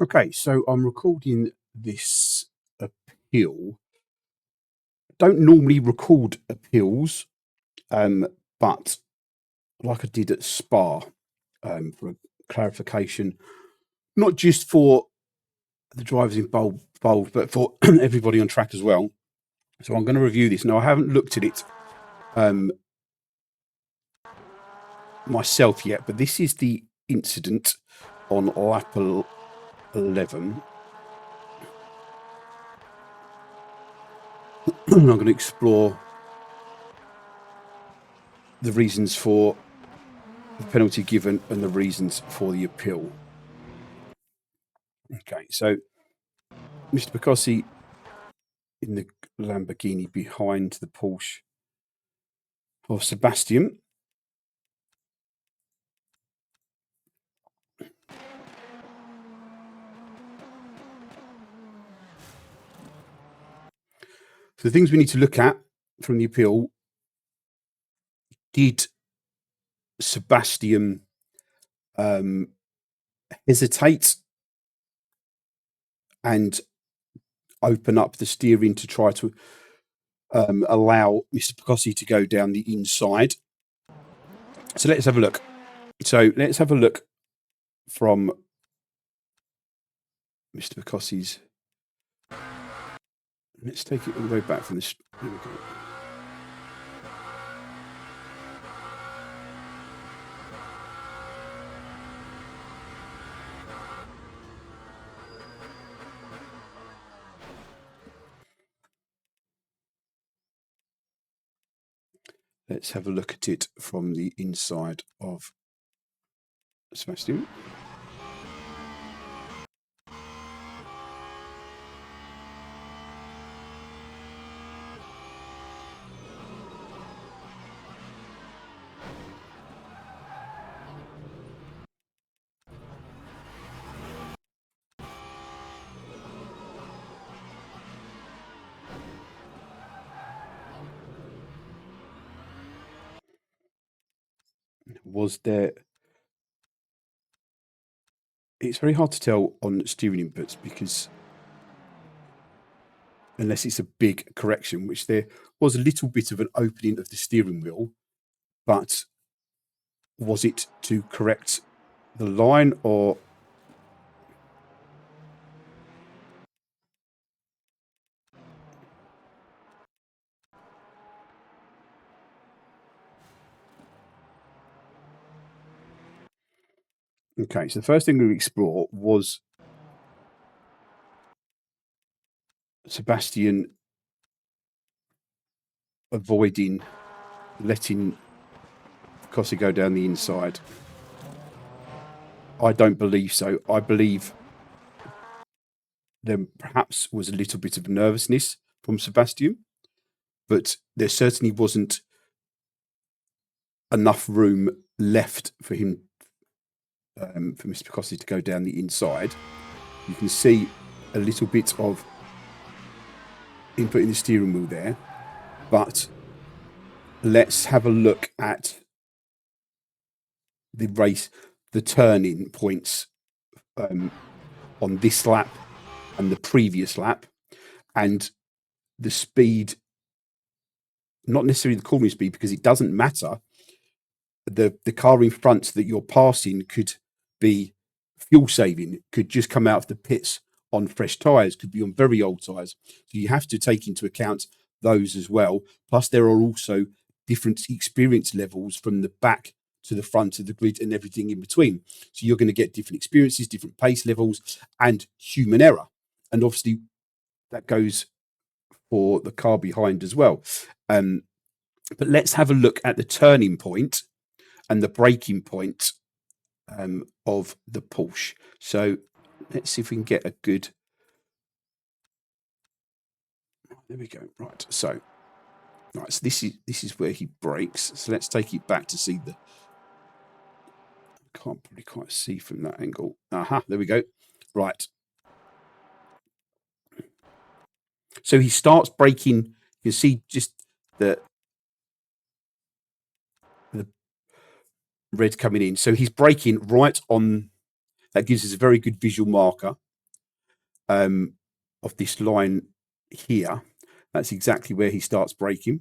Okay, so I'm recording this appeal. Don't normally record appeals, but like I did at Spa, for a clarification, not just for the drivers involved, but for everybody on track as well. So I'm going to review this. Now, I haven't looked at it myself yet, but this is the incident on lap 11. I'm going to explore the reasons for the penalty given and the reasons for the appeal. Okay, so Mr. Paccosi in the Lamborghini behind the Porsche of Sebastian. So the things we need to look at from the appeal: did Sebastian hesitate and open up the steering to try to allow Mr. Paccosi to go down the inside? So let's have a look. So let's have a look from Mr. Paccosi's. Let's take it all the way back from this. Here we go. Let's have a look at it from the inside of Sebastian. Was there? It's very hard to tell on steering inputs because unless it's a big correction, which there was a little bit of an opening of the steering wheel, but was it to correct the line or? Okay, so the first thing we explore was Sebastian avoiding letting Paccosi go down the inside. I don't believe so. I believe there perhaps was a little bit of nervousness from Sebastian, but there certainly wasn't enough room left for him, for Mr. Paccosi to go down the inside. You can see a little bit of input in the steering wheel there, but let's have a look at the race, the turning points on this lap and the previous lap, and the speed, not necessarily the cornering speed, because it doesn't matter. The car in front that you're passing could be fuel saving, could just come out of the pits on fresh tyres, could be on very old tyres. So you have to take into account those as well. Plus, there are also different experience levels from the back to the front of the grid and everything in between. So you're going to get different experiences, different pace levels, and human error. And obviously, that goes for the car behind as well. But let's have a look at the turning point and the braking point of the Porsche. So let's see if we can get a good. There we go. Right. So this is where he brakes. So let's take it back to see the. Can't probably quite see from that angle. Aha, there we go. Right. So he starts braking. You can see just the red coming in. So he's braking right on. That gives us a very good visual marker of this line here. That's exactly where he starts braking.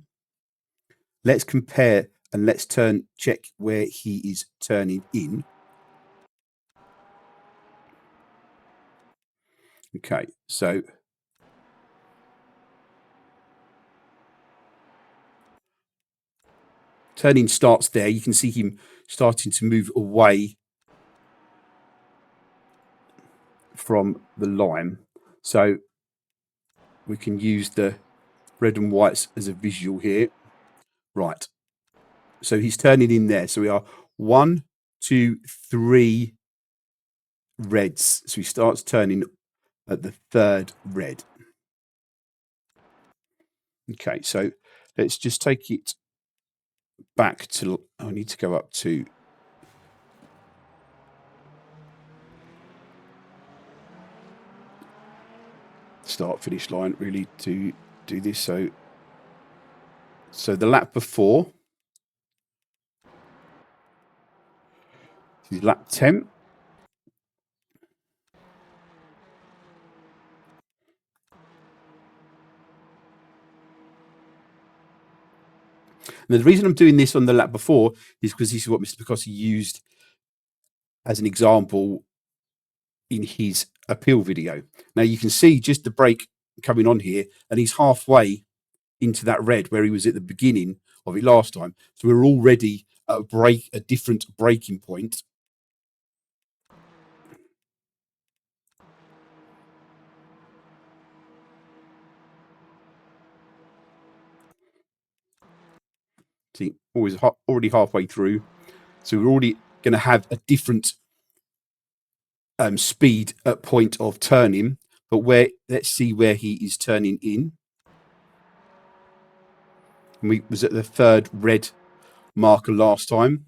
Let's compare and let's check where he is turning in. Okay, so turning starts there. You can see him starting to move away from the line. So we can use the red and whites as a visual here. Right. So he's turning in there. So we are 1, 2, 3 reds. So he starts turning at the third red. Okay, so let's just take it back to, I need to go up to start finish line really to do this. So the lap before is lap 10. And the reason I'm doing this on the lap before is because this is what Mr. Paccosi used as an example in his appeal video. Now you can see just the brake coming on here, and he's halfway into that red where he was at the beginning of it last time. So we're already at a different braking point. See, already halfway through. So we're already going to have a different speed at point of turning. But let's see where he is turning in. And we was at the third red marker last time.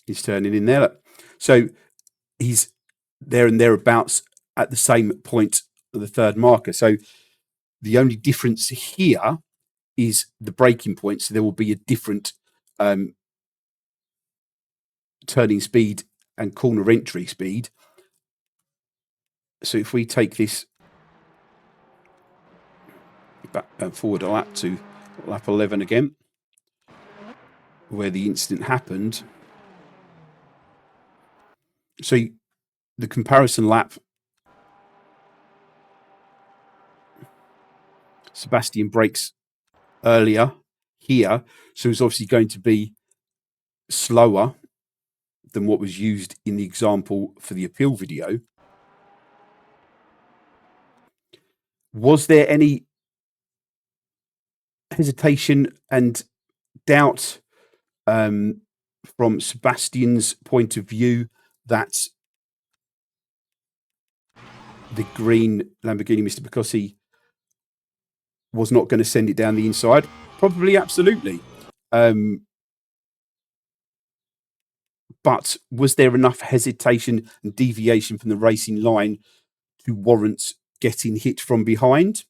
He's turning in there. So he's there and thereabouts at the same point of the third marker. So the only difference here is the braking point. So there will be a different turning speed and corner entry speed. So if we take this back forward a lap to lap 11 again, where the incident happened. So the comparison lap, Sebastian brakes earlier here, so it's obviously going to be slower than what was used in the example for the appeal video. Was there any hesitation and doubt from Sebastian's point of view that the green Lamborghini Mr. Paccosi was not going to send it down the inside? Probably, absolutely. But was there enough hesitation and deviation from the racing line to warrant getting hit from behind?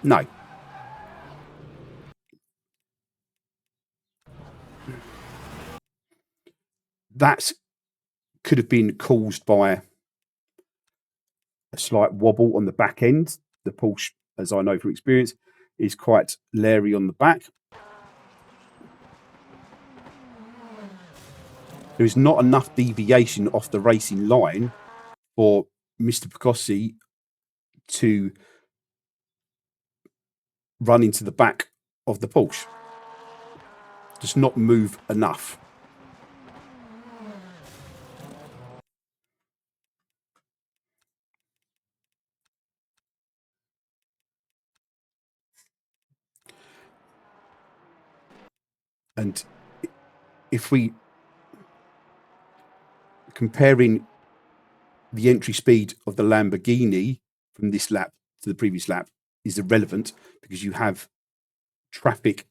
No. That could have been caused by a slight wobble on the back end. The Porsche, as I know from experience, is quite leery on the back. There is not enough deviation off the racing line for Mr. Paccosi to run into the back of the Porsche. Just not move enough. And if we comparing the entry speed of the Lamborghini from this lap to the previous lap is irrelevant because you have traffic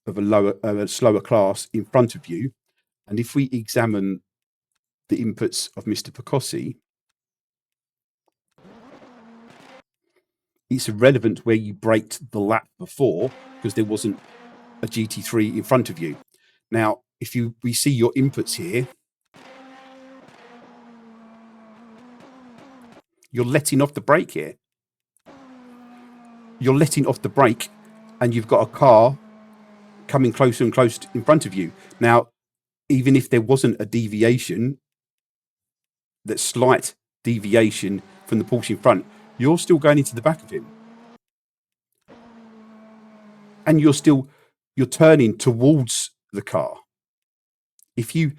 of a slower class in front of you. And if we examine the inputs of Mr. Paccosi, it's irrelevant where you braked the lap before because there wasn't a GT3 in front of you. Now, we see your inputs here, you're letting off the brake here. You're letting off the brake, and you've got a car coming closer and closer in front of you. Now, even if there wasn't a deviation, that slight deviation from the Porsche in front, you're still going into the back of him. And you're turning towards the car. If you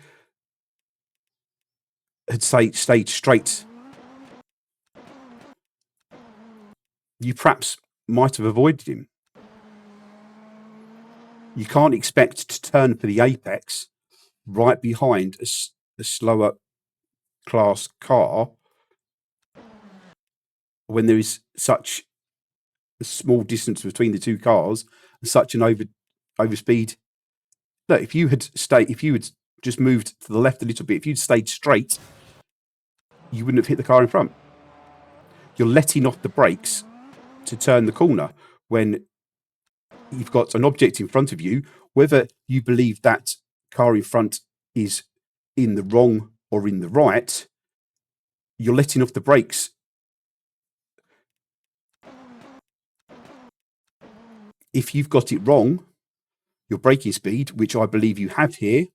had stayed straight, you perhaps might have avoided him. You can't expect to turn for the apex right behind a slower class car when there is such a small distance between the two cars and such an overspeed. Look, if you had just moved to the left a little bit, if you'd stayed straight, you wouldn't have hit the car in front. You're letting off the brakes to turn the corner when you've got an object in front of you, whether you believe that car in front is in the wrong or in the right, you're letting off the brakes. If you've got it wrong, your braking speed, which I believe you have here,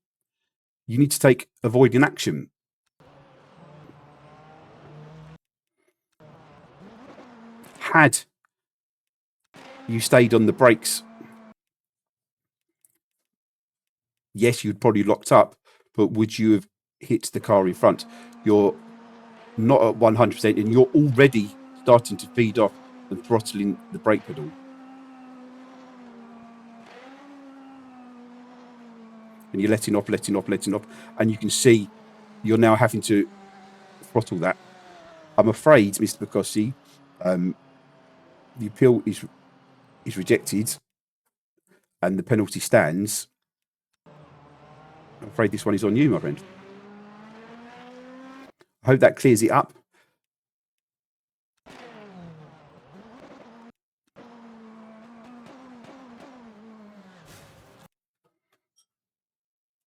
you need to take avoiding action. Had you stayed on the brakes, yes, you'd probably locked up, but would you have hit the car in front? You're not at 100%, and you're already starting to feed off and throttling the brake pedal. And you're letting off, and you can see you're now having to throttle that. I'm afraid, Mr. Paccosi, the appeal is rejected, and the penalty stands. I'm afraid this one is on you, my friend. I hope that clears it up.